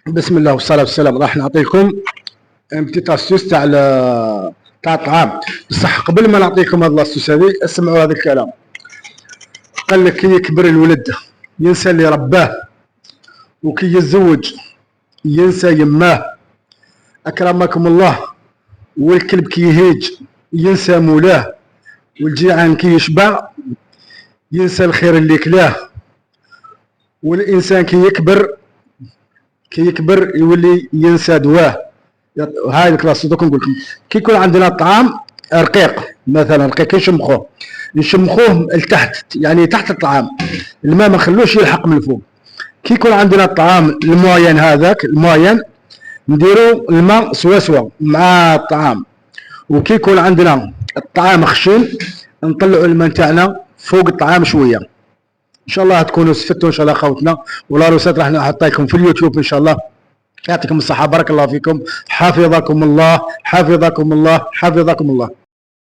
بسم الله والصلاة والسلام. راح نعطيكم بتيت استوس تاع الطعام. بصح قبل ما نعطيكم هذا الاستوس هذه اسمعوا هذا الكلام. قال لك كي يكبر الولد ينسى اللي رباه، وكي يتزوج ينسى يماه اكرمكم الله، والكلب كي يهيج ينسى مولاه، والجيعان كي يشبع ينسى الخير اللي كلاه، والانسان كي يكبر يولي ينسى دواه. هاي الكلاس دوك نقول لكم كي يكون عندنا الطعام رقيق، مثلا رقيق نشمخوه لتحت، يعني تحت الطعام، الماء ما نخلوش يلحق من الفوق. كي يكون عندنا الطعام الموين، هذاك الموين نديرو الماء سوا مع الطعام. وكي يكون عندنا الطعام خشن نطلعوا الماء تاعنا فوق الطعام شويه. ان شاء الله تكونوا استفدتوا ان شاء الله خوتنا، والروسات راح نحطها لكم في اليوتيوب ان شاء الله. يعطيكم الصحة، بارك الله فيكم، حفظكم الله حفظكم الله حفظكم الله.